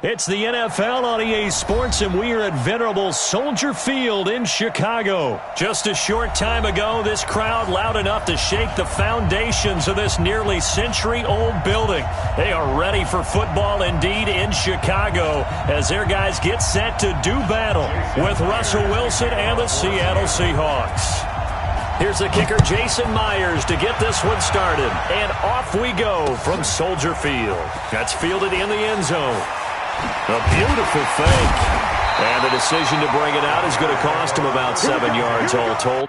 It's the NFL on EA Sports, and we are at venerable Soldier Field in Chicago. Just a short time ago, this crowd loud enough to shake the foundations of this nearly century-old building. They are ready for football indeed in Chicago as their guys get set to do battle with Russell Wilson and the Seattle Seahawks. Here's the kicker, Jason Myers, to get this one started. And off we go from Soldier Field. That's fielded in the end zone. A beautiful fake. And the decision to bring it out is going to cost him about 7 yards all told.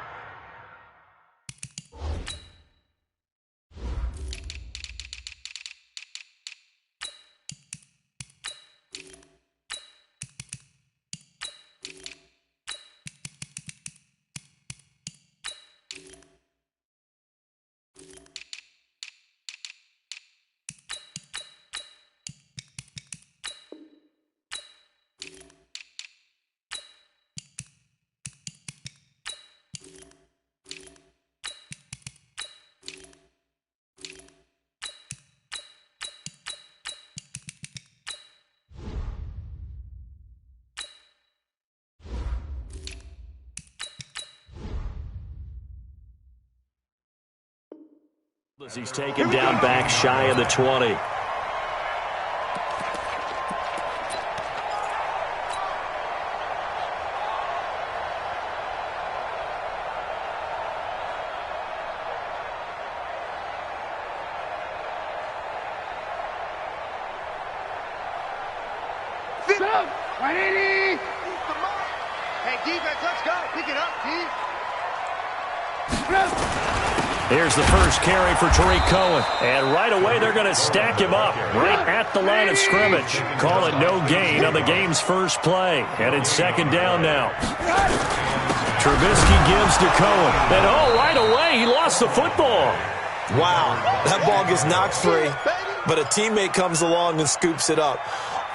As he's taken down back shy of the 20. Hey, defense, let's go. Pick it up, D. Here's the first carry for Tariq Cohen. And right away, they're going to stack him up right at the line of scrimmage. Call it no gain on the game's first play. And it's second down now. Trubisky gives to Cohen. And, right away, he lost the football. Wow, that ball gets knocked free, but a teammate comes along and scoops it up.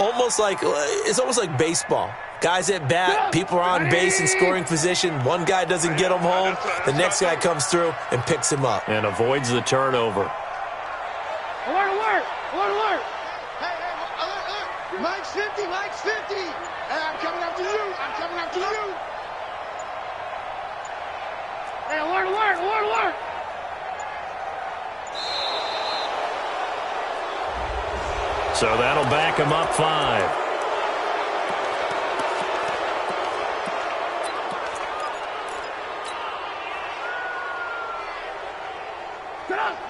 It's almost like baseball. Guys at bat, people are on base in scoring position. One guy doesn't get him home. The next guy comes through and picks him up. And avoids the turnover. Alert, alert! Alert, alert! Hey, alert! Mike's 50, Mike's 50! Hey, I'm coming after you! I'm coming after you! Hey, alert, alert! Alert, alert! So that'll back him up 5.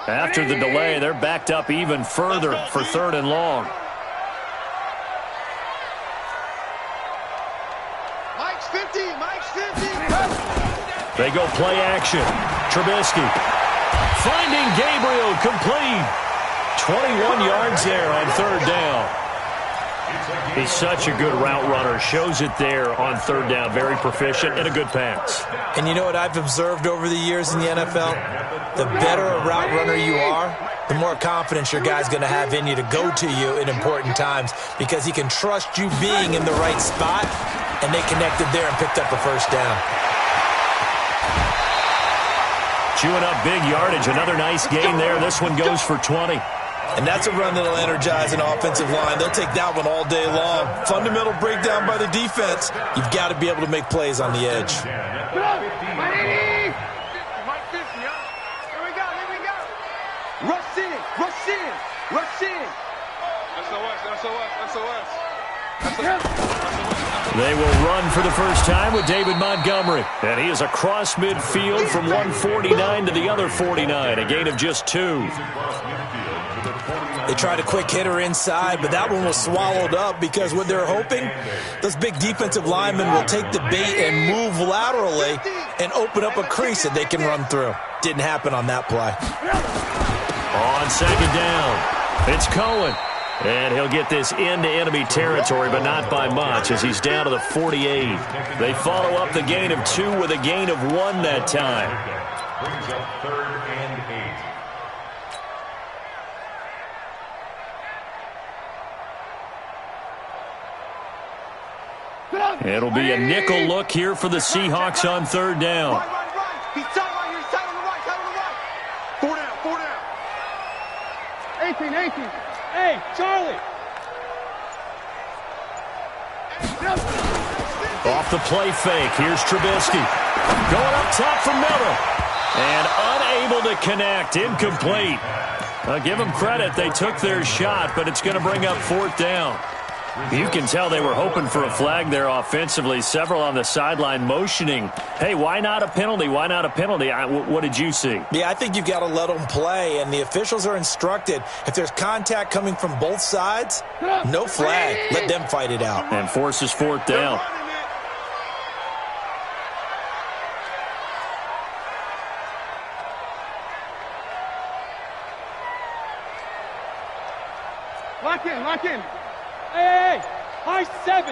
After the delay, they're backed up even further for 3rd and long. Mike's 50, Mike's 50! They go play action. Trubisky finding Gabriel complete. 21 yards there on 3rd down. He's such a good route runner. Shows it there on 3rd down. Very proficient and a good pass. And you know what I've observed over the years in the NFL? The better a route runner you are, the more confidence your guy's going to have in you to go to you in important times because he can trust you being in the right spot, and they connected there and picked up a first down. Chewing up big yardage. Another nice gain there. This one goes for 20. And that's a run that'll energize an offensive line. They'll take that one all day long. Fundamental breakdown by the defense. You've got to be able to make plays on the edge. Mike 50, huh? Here we go, here we go. Rush in, rush in, rush in. SOS. They will run for the first time with David Montgomery. And he is across midfield from one 49 to the other 49. A gain of just 2. They tried a quick hitter inside, but that one was swallowed up because what they're hoping, those big defensive linemen will take the bait and move laterally and open up a crease that they can run through. Didn't happen on that play. On second down, it's Cohen. And he'll get this into enemy territory, but not by much as he's down to the 48. They follow up the gain of 2 with a gain of 1 that time. Brings up 3rd and 8. It'll be a nickel look here for the Seahawks on 3rd down. Right. He's sideline, he's side on the right, 4 down. 18. Hey, Charlie. Off the play fake, here's Trubisky. Going up top for Miller. And unable to connect, incomplete. Give them credit, they took their shot, but it's going to bring up 4th down. You can tell they were hoping for a flag there offensively. Several on the sideline motioning, hey, why not a penalty? Why not a penalty? What did you see? Yeah, I think you've got to let them play, and the officials are instructed, if there's contact coming from both sides, no flag. Let them fight it out. And forces 4th down. Lock in, lock in. Hey, high 7.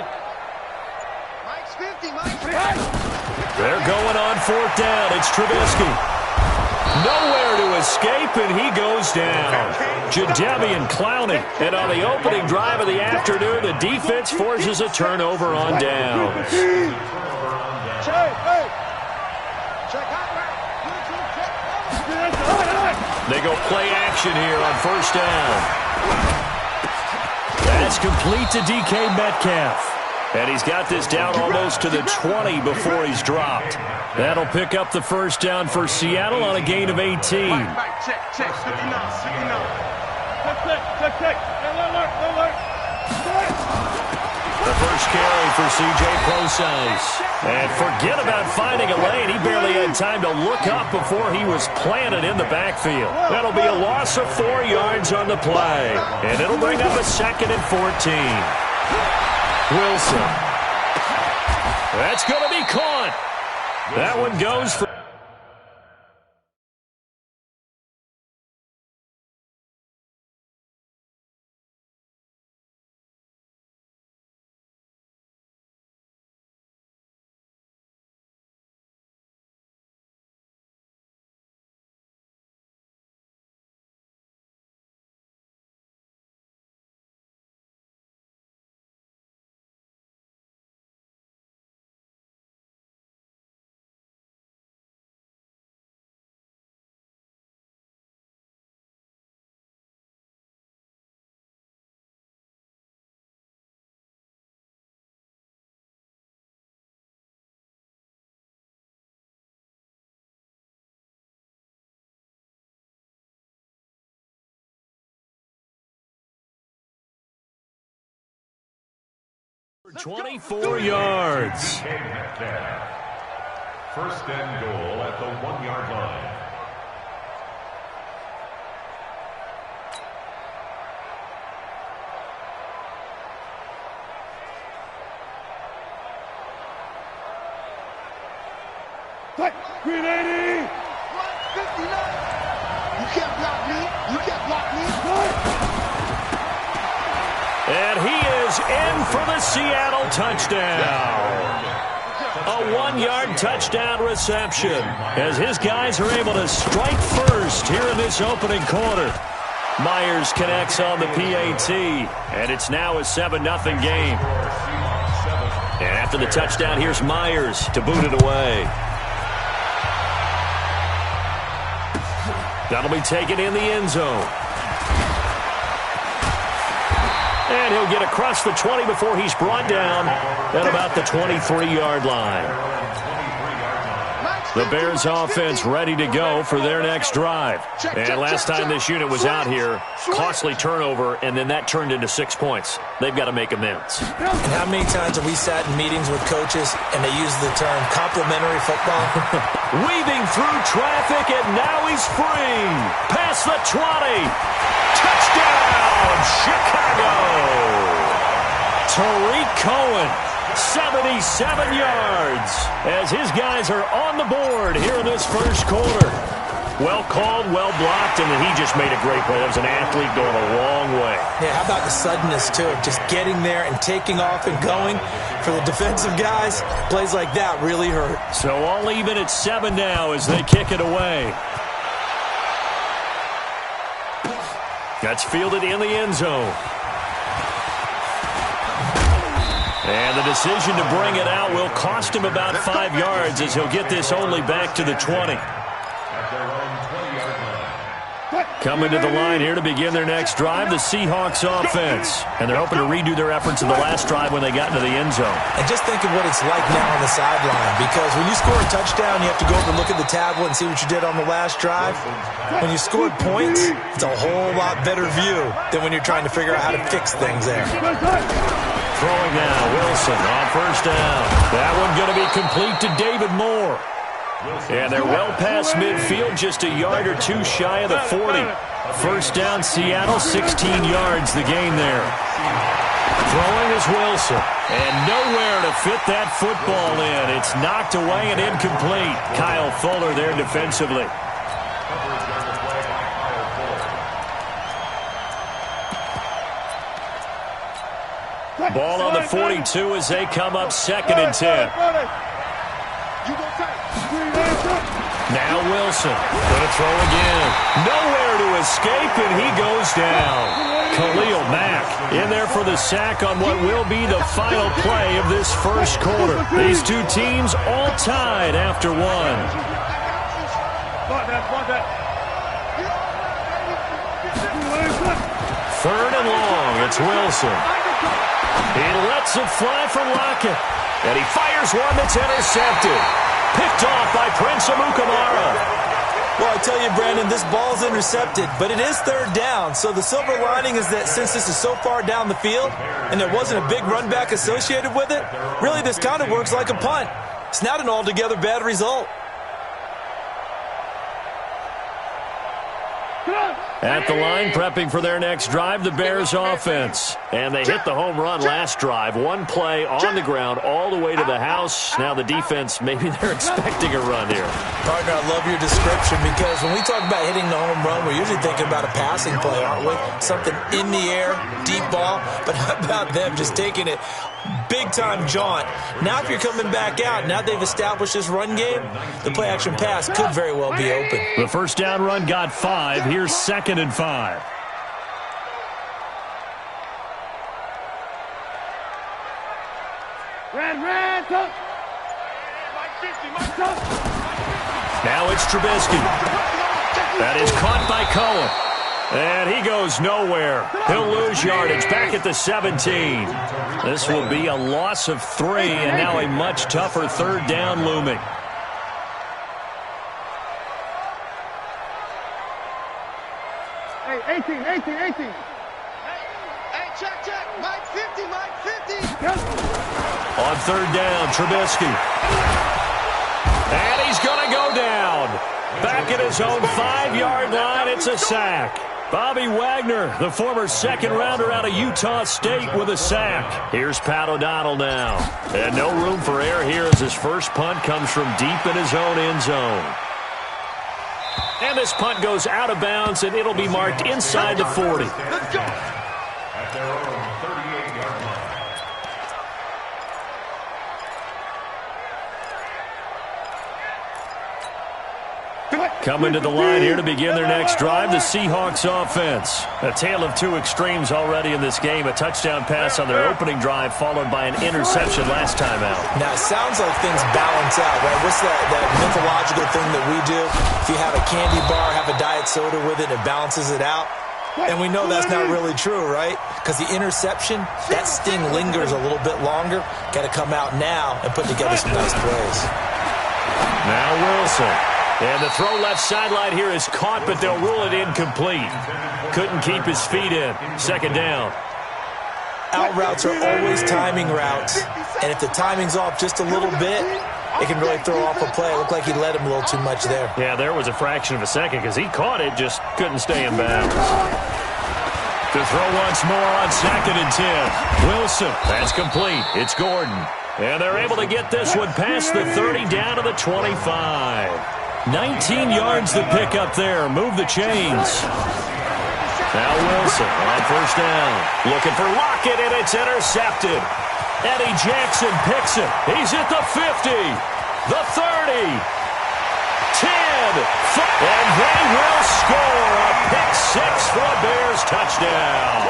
Mike's 50, Mike's 50. They're going on 4th down. It's Trubisky. Nowhere to escape, and he goes down. Jadeveon Clowney. And on the opening drive of the afternoon, the defense forces a turnover on downs. They go play action here on 1st down. That's complete to DK Metcalf. And he's got this down almost to the 20 before he's dropped. That'll pick up the 1st down for Seattle on a gain of 18. Check. The first carry for C.J. Prosise. And forget about finding a lane. He barely had time to look up before he was planted in the backfield. That'll be a loss of 4 yards on the play. And it'll bring up a 2nd and 14. Wilson. That's going to be caught. That one goes for... for 24 yards. 1st and goal at the 1-yard line. Green 80! 59! You can't block me! You can't block me! And he is in for the Seattle touchdown. A 1-yard touchdown reception as his guys are able to strike first here in this opening quarter. Myers connects on the PAT, and it's now a 7-0 game. And after the touchdown, here's Myers to boot it away. That'll be taken in the end zone. And he'll get across the 20 before he's brought down at about the 23-yard line. The Bears offense ready to go for their next drive. And last time this unit was out here, costly turnover, and then that turned into 6 points. They've got to make amends. And how many times have we sat in meetings with coaches and they use the term complimentary football? Weaving through traffic, and now he's free. Past the 20. Touchdown, Chicago. Tariq Cohen, 77 yards, as his guys are on the board here in this first quarter. Well called, well blocked, and then he just made a great play. That was an athlete going a long way. Yeah, how about the suddenness, too, of just getting there and taking off and going? For the defensive guys, plays like that really hurt. So all even at 7 now as they kick it away. That's fielded in the end zone. And the decision to bring it out will cost him about 5 yards as he'll get this only back to the 20. At their own 20-yard line. Coming to the line here to begin their next drive, the Seahawks offense. And they're hoping to redo their efforts in the last drive when they got into the end zone. And just think of what it's like now on the sideline, because when you score a touchdown, you have to go over and look at the tablet and see what you did on the last drive. When you scored points, it's a whole lot better view than when you're trying to figure out how to fix things there. Throwing now, Wilson on first down. That one going to be complete to David Moore. And they're well past midfield, just a yard or two shy of the 40. First down, Seattle, 16 yards the gain there. Throwing is Wilson. And nowhere to fit that football in. It's knocked away and incomplete. Kyle Fuller there defensively. Ball on the 42 as they come up 2nd and 10. Now Wilson going to throw again. Nowhere to escape, and he goes down. Khalil Mack in there for the sack on what will be the final play of this first quarter. These two teams all tied after one. 3rd and long. It's Wilson. He lets it fly from Lockett. And he fires one that's intercepted. Picked off by Prince Amukamara. Well, I tell you, Brandon, this ball's intercepted, but it is 3rd down. So the silver lining is that since this is so far down the field and there wasn't a big run back associated with it, really this kind of works like a punt. It's not an altogether bad result. At the line, prepping for their next drive, the Bears offense. And they hit the home run last drive. One play on the ground all the way to the house. Now the defense, maybe they're expecting a run here. Partner, I love your description, because when we talk about hitting the home run, we're usually thinking about a passing play, aren't we? Something in the air, deep ball. But how about them just taking it big-time jaunt? Now if you're coming back out, now they've established this run game, the play-action pass could very well be open. The first down run got 5. Here's 2nd and 5. Now it's Trubisky. That is caught by Cohen. And he goes nowhere. He'll lose yardage back at the 17. This will be a loss of 3, and now a much tougher 3rd down looming. Hey, 18. Hey, check. Mike 50. On 3rd down, Trubisky. And he's going to go down. Back at his own 5-yard line, it's a sack. Bobby Wagner, the former 2nd rounder out of Utah State, with a sack. Here's Pat O'Donnell now. And no room for error here as his first punt comes from deep in his own end zone. And this punt goes out of bounds, and it'll be marked inside the 40. Let's go. At their own 38-yard line. Coming to the line here to begin their next drive, the Seahawks offense. A tale of two extremes already in this game. A touchdown pass on their opening drive, followed by an interception last time out. Now, it sounds like things balance out, right? What's that mythological thing that we do? If you have a candy bar, have a diet soda with it, it balances it out. And we know that's not really true, right? Because the interception, that sting lingers a little bit longer. Got to come out now and put together some nice plays. Now Wilson. And the throw left sideline here is caught, but they'll rule it incomplete. Couldn't keep his feet in. 2nd down. Out routes are always timing routes. And if the timing's off just a little bit, it can really throw off a play. It looked like he led him a little too much there. Yeah, there was a fraction of a second because he caught it, just couldn't stay in bounds. To throw once more on 2nd and 10. Wilson, that's complete. It's Gordon. And they're able to get this one past the 30 down to the 25. 19 yards to pick up there. Move the chains. Now Wilson on first down. Looking for Lockett, and it's intercepted. Eddie Jackson picks it. He's at the 50, the 30, 10, 5, and they will score a pick 6 for a Bears touchdown.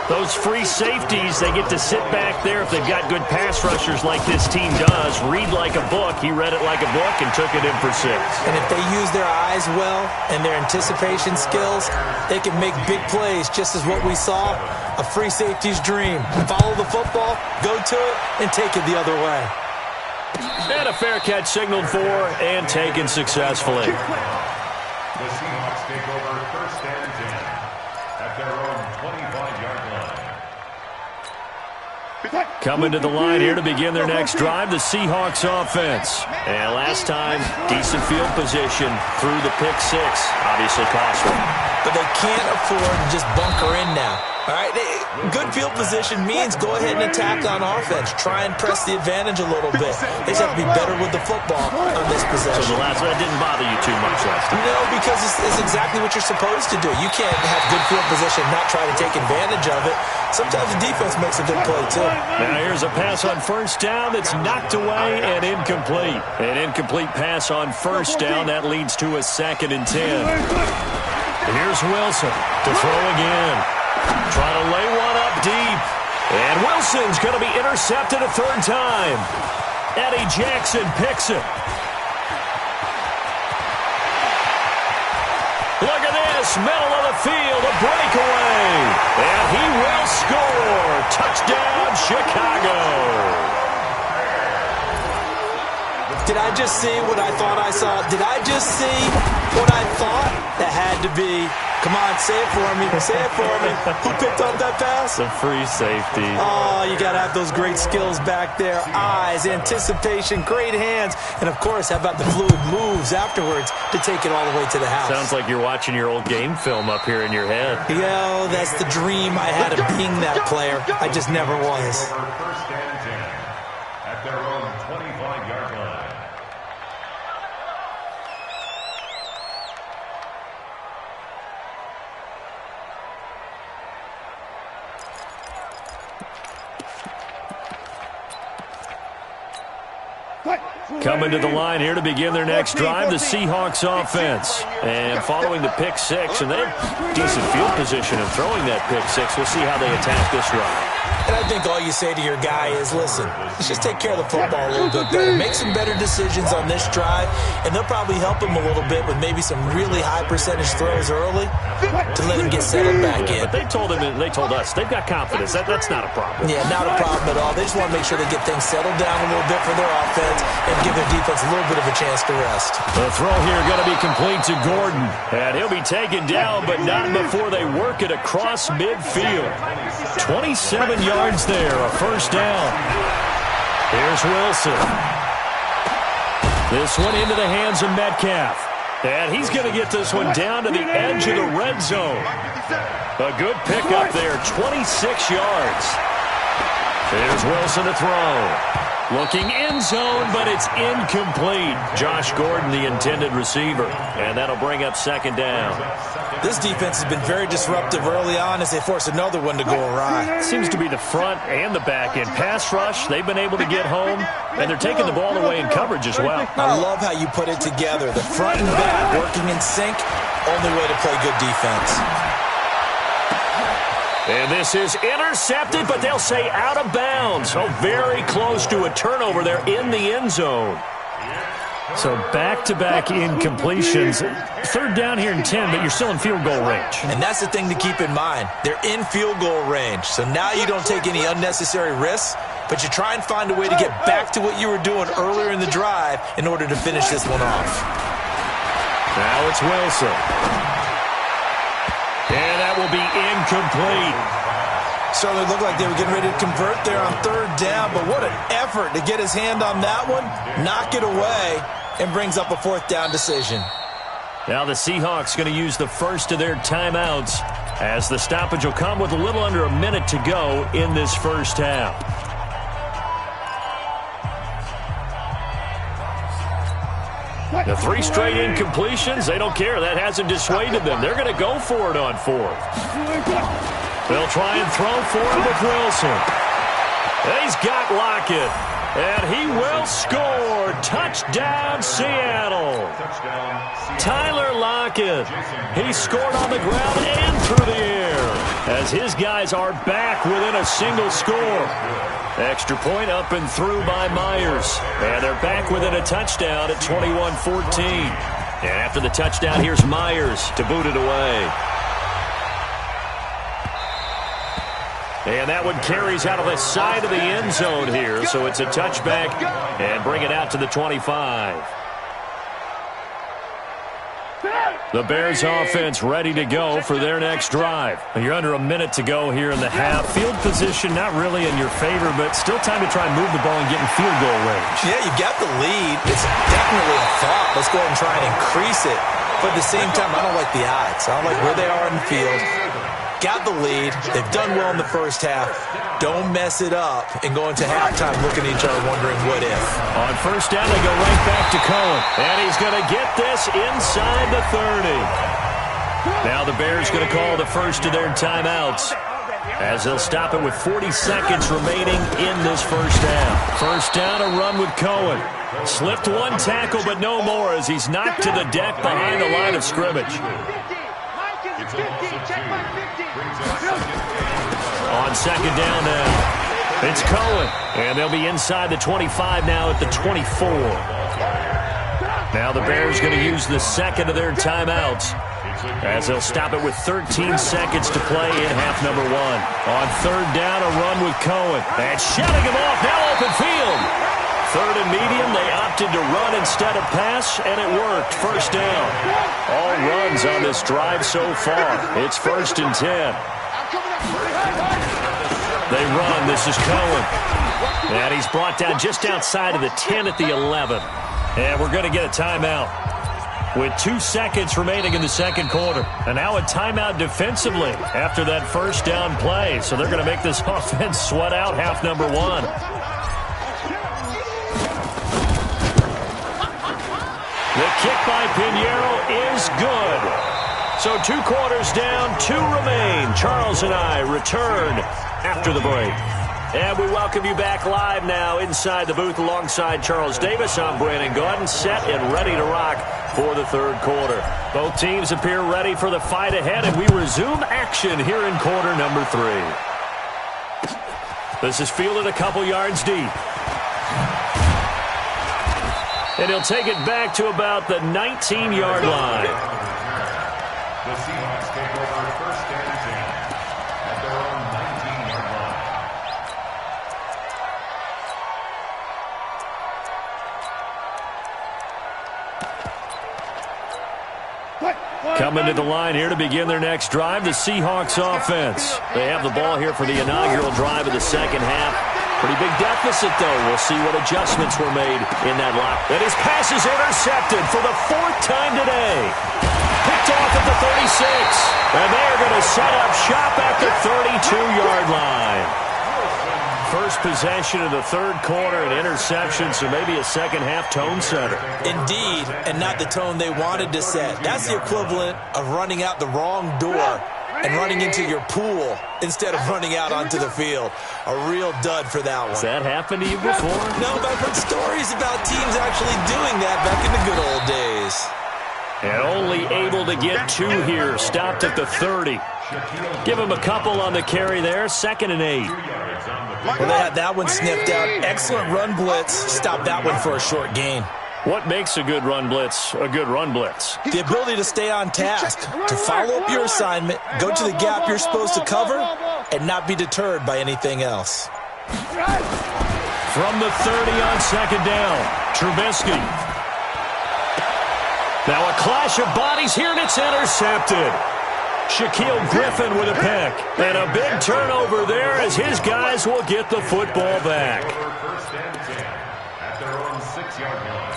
Those free safeties, they get to sit back there if they've got good pass rushers like this team does. Read like a book. He read it like a book and took it in for 6. And if they use their eyes well and their anticipation skills, they can make big plays, just as what we saw, a free safety's dream. Follow the football, go to it, and take it the other way. And a fair catch signaled for and taken successfully. The Seahawks take over 1st and 10 at their own 25-yard line. Coming to the line here to begin their next drive, the Seahawks offense. And last time, decent field position through the pick 6. Obviously costly. But they can't afford to just bunker in now. All right, good field position means go ahead and attack on offense. Try and press the advantage a little bit. They just have to be better with the football on this possession. So the last one didn't bother you too much last time? No, because it's exactly what you're supposed to do. You can't have good field position and not try to take advantage of it. Sometimes the defense makes a good play, too. Now here's a pass on 1st down that's knocked away and incomplete. An incomplete pass on 1st down. That leads to a 2nd and 10. And here's Wilson to throw again. Trying to lay one up deep. And Wilson's going to be intercepted a 3rd time. Eddie Jackson picks it. Look at this, middle of the field, a breakaway. And he will score. Touchdown, Chicago. Did I just see what I thought I saw? Did I just see what I thought? That had to be. Come on, say it for me. Say it for me. Who picked up that pass? The free safety. Oh, you got to have those great skills back there. Eyes, anticipation, great hands. And, of course, how about the fluid moves afterwards to take it all the way to the house? Sounds like you're watching your old game film up here in your head. Yo, that's the dream I had of being that player. I just never was. 1st and 10 at their own 25-yard line. Coming to the line here to begin their next drive, the Seahawks offense. And following the pick 6, and they have decent field position of throwing that pick 6. We'll see how they attack this drive. And I think all you say to your guy is, listen, let's just take care of the football a little bit better. Make some better decisions on this drive, and they'll probably help him a little bit with maybe some really high percentage throws early to let him get settled back in. But they told us, they've got confidence. That's not a problem. Yeah, not a problem at all. They just want to make sure they get things settled down a little bit for their offense and give their defense a little bit of a chance to rest. The throw here going to be complete to Gordon. And he'll be taken down, but not before they work it across midfield. 27 yards there, a 1st down. Here's Wilson. This one into the hands of Metcalf. And he's going to get this one down to the edge of the red zone. A good pickup there, 26 yards. Here's Wilson to throw. Looking end zone, but it's incomplete. Josh Gordon, the intended receiver. And that'll bring up 2nd down. This defense has been very disruptive early on as they force another one to go awry. Seems to be the front and the back end. Pass rush, they've been able to get home, and they're taking the ball away in coverage as well. I love how you put it together. The front and back working in sync, only way to play good defense. And this is intercepted, but they'll say out of bounds. So very close to a turnover there in the end zone. So back-to-back incompletions. 3rd down here and 10, but you're still in field goal range. And that's the thing to keep in mind. They're in field goal range. So now you don't take any unnecessary risks, but you try and find a way to get back to what you were doing earlier in the drive in order to finish this one off. Now it's Wilson. And that will be incomplete. Certainly looked like they were getting ready to convert there on 3rd down, but what an effort to get his hand on that one, knock it away, and brings up a 4th down decision. Now the Seahawks going to use the first of their timeouts as the stoppage will come with a little under a minute to go in this 1st half. The 3 straight incompletions, they don't care. That hasn't dissuaded them. They're going to go for it on 4th. They'll try and throw for him with Wilson. He's got Lockett. And he will score. Touchdown, Seattle. Tyler Lockett. He scored on the ground and through the air. as his guys are back within a single score. Extra point up and through by Myers. And they're back within a touchdown at 21-14. And after the touchdown, here's Myers to boot it away. And that one carries out of the side of the end zone here. So it's a touchback and bring it out to the 25. The Bears offense ready to go for their next drive. You're under a minute to go here in the half. Field position not really in your favor, but still time to try and move the ball and get in field goal range. Yeah, you got the lead. It's definitely a thought. Let's go ahead and try and increase it. But at the same time, I don't like the odds. I don't like where they are in the field. Got the lead. They've done well in the first half. Don't mess it up and go into halftime looking at each other wondering what if. On first down, they go right back to Cohen. And he's going to get this inside the 30. Now the Bears going to call the first of their timeouts as they'll stop it with 40 seconds remaining in this first half. First down, a run with Cohen. Slipped one tackle, but no more as he's knocked to the deck behind the line of scrimmage. On second down now, it's Cohen. And they'll be inside the 25 now at the 24. Now the Bears going to use the second of their timeouts as they'll stop it with 13 seconds to play in half number one. On third down, a run with Cohen. And shutting him off, now open field. Third and medium, they opted to run instead of pass, and it worked. First down. All runs on this drive so far. It's first and 10. They run. This is Cohen. And he's brought down just outside of the 10 at the 11. And we're going to get a timeout with 2 seconds remaining in the second quarter. And now a timeout defensively after that first down play. So they're going to make this offense sweat out half number one. The kick by Pinheiro is good. So 2 quarters down, 2 remain. Charles and I return after the break. And we welcome you back live now inside the booth alongside Charles Davis. I'm Brandon Gordon, set and ready to rock for the third quarter. Both teams appear ready for the fight ahead, and we resume action here in quarter number 3. This is fielded a couple yards deep. And he'll take it back to about the 19-yard line. The Seahawks take over first and 10 at their own 19-yard line. Coming to the line here to begin their next drive, the Seahawks offense. They have the ball here for the inaugural drive of the second half. Pretty big deficit, though. We'll see what adjustments were made in that lock. And his pass is intercepted for the 4th time today. Picked off at the 36. And they are going to set up shop at the 32-yard line. First possession of the third quarter, an interception, so maybe a second-half tone setter. Indeed, and not the tone they wanted to set. That's the equivalent of running out the wrong door and running into your pool instead of running out onto the field. A real dud for that one. Has that happened to you before? No, but I've heard stories about teams actually doing that back in the good old days. And only able to get 2 here. Stopped at the 30. Give him a couple on the carry there. 2nd and 8. Well, they had that one sniffed out. Excellent run blitz. Stopped that one for a short gain. What makes a good run blitz a good run blitz? The ability to stay on task, to follow up your assignment, go to the gap you're supposed to cover, and not be deterred by anything else. From the 30 on second down, Trubisky. Now a clash of bodies here, and it's intercepted. Shaquille Griffin with a pick. And a big turnover there as his guys will get the football back. First and 10 at their own 6-yard line.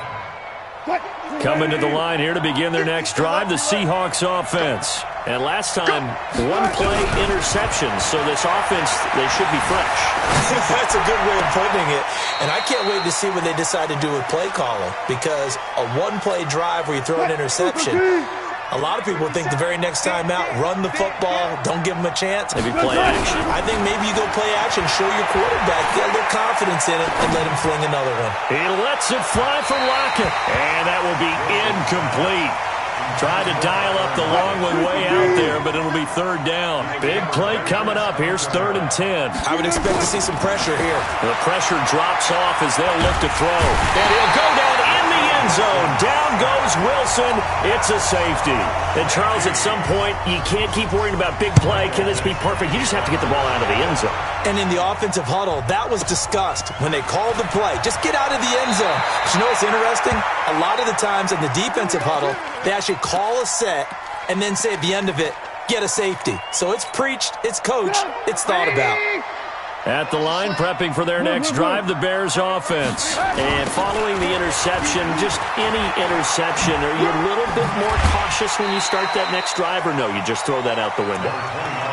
Coming to the line here to begin their next drive, the Seahawks offense. And last time, 1-play interception, so this offense, they should be fresh. That's a good way of putting it. And I can't wait to see what they decide to do with play calling, because a 1-play drive where you throw an interception, a lot of people think the very next time out, run the football, don't give them a chance. Maybe play action. I think maybe you go play action, show your quarterback, get a little confidence in it, and let him fling another one. He lets it fly for Lockett, and that will be incomplete. Tried to dial up the long one way out there, but it'll be third down. Big play coming up. Here's 3rd and 10. I would expect to see some pressure here. The pressure drops off as they'll look to throw. And he'll go down in the end zone. Down goes Wilson. It's a safety. And, Charles, at some point, you can't keep worrying about big play. Can this be perfect? You just have to get the ball out of the end zone. And in the offensive huddle, that was discussed when they called the play. Just get out of the end zone. But you know what's interesting? A lot of the times in the defensive huddle, they actually call a set and then say at the end of it, get a safety. So it's preached, it's coached, it's thought about. At the line, prepping for their next drive, the Bears offense. And following the interception, just any interception, are you a little bit more cautious when you start that next drive, or no, you just throw that out the window?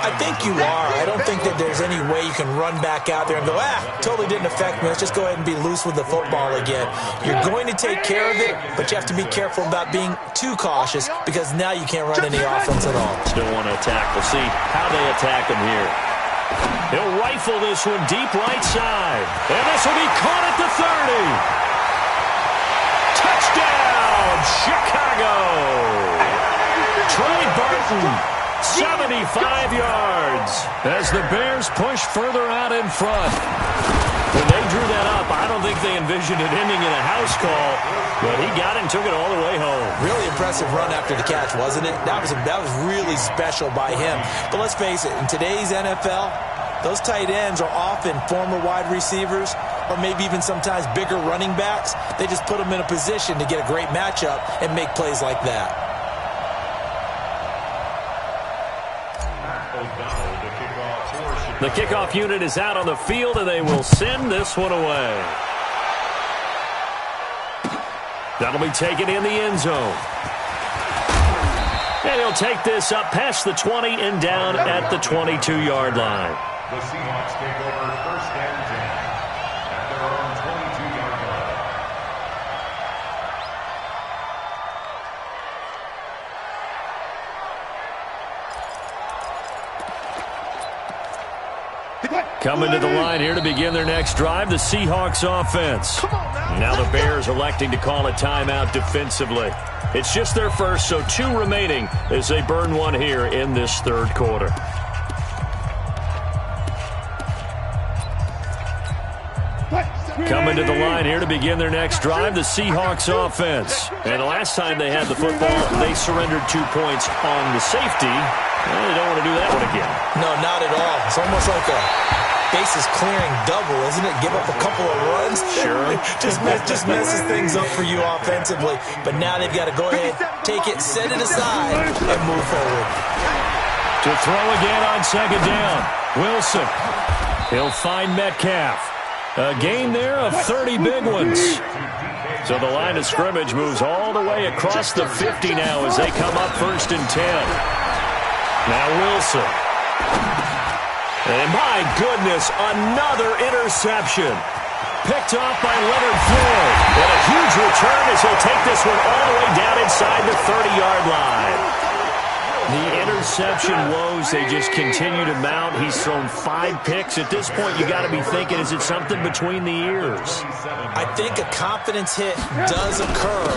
I think you are. I don't think that there's any way you can run back out there and go, totally didn't affect me. Let's just go ahead and be loose with the football again. You're going to take care of it, but you have to be careful about being too cautious because now you can't run any offense at all. Still want to attack. We'll see how they attack him here. He'll rifle this one deep right side. And this will be caught at the 30. Touchdown, Chicago. Trey Burton, 75 yards as the Bears push further out in front. When they drew that up, I don't think they envisioned it ending in a house call, but he got it and took it all the way home. Really impressive run after the catch, wasn't it? That was really special by him. But let's face it, in today's NFL, those tight ends are often former wide receivers or maybe even sometimes bigger running backs. They just put them in a position to get a great matchup and make plays like that. The kickoff unit is out on the field, and they will send this one away. That'll be taken in the end zone. And he'll take this up past the 20 and down at the 22-yard line. The Seahawks take over 1st and 10 at their own 22-yard line. Coming to the line here to begin their next drive, the Seahawks offense. Now the Bears electing to call a timeout defensively. It's just their first, so 2 remaining as they burn one here in this 3rd quarter. Coming to the line here to begin their next drive, the Seahawks offense. And the last time they had the football, they surrendered 2 points on the safety. And they don't want to do that one again. No, not at all. It's almost like a bases clearing double, isn't it? Give up a couple of runs. Sure. just messes things up for you offensively. But now they've got to go ahead, take it, set it aside, and move forward. To throw again on 2nd down. Wilson. He'll find Metcalf. A gain there of 30 big ones. So the line of scrimmage moves all the way across the 50 now as they come up 1st and 10. Now Wilson. And my goodness, another interception. Picked off by Leonard Floyd. And a huge return as he'll take this one all the way down inside the 30-yard line. The interception woes, they just continue to mount. He's thrown 5 picks. At this point, you got to be thinking, is it something between the ears? I think a confidence hit does occur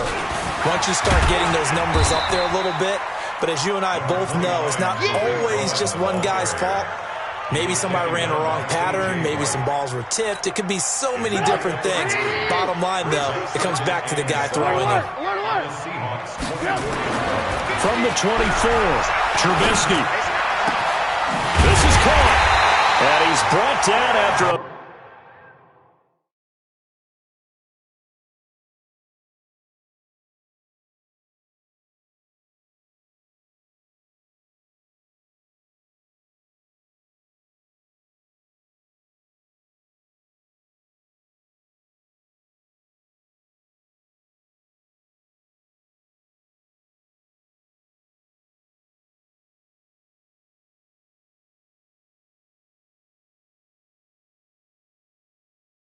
once you start getting those numbers up there a little bit. But as you and I both know, it's not always just one guy's fault. Maybe somebody ran a wrong pattern. Maybe some balls were tipped. It could be so many different things. Bottom line, though, it comes back to the guy throwing it. From the 24, Trubisky. This is caught. And he's brought down after a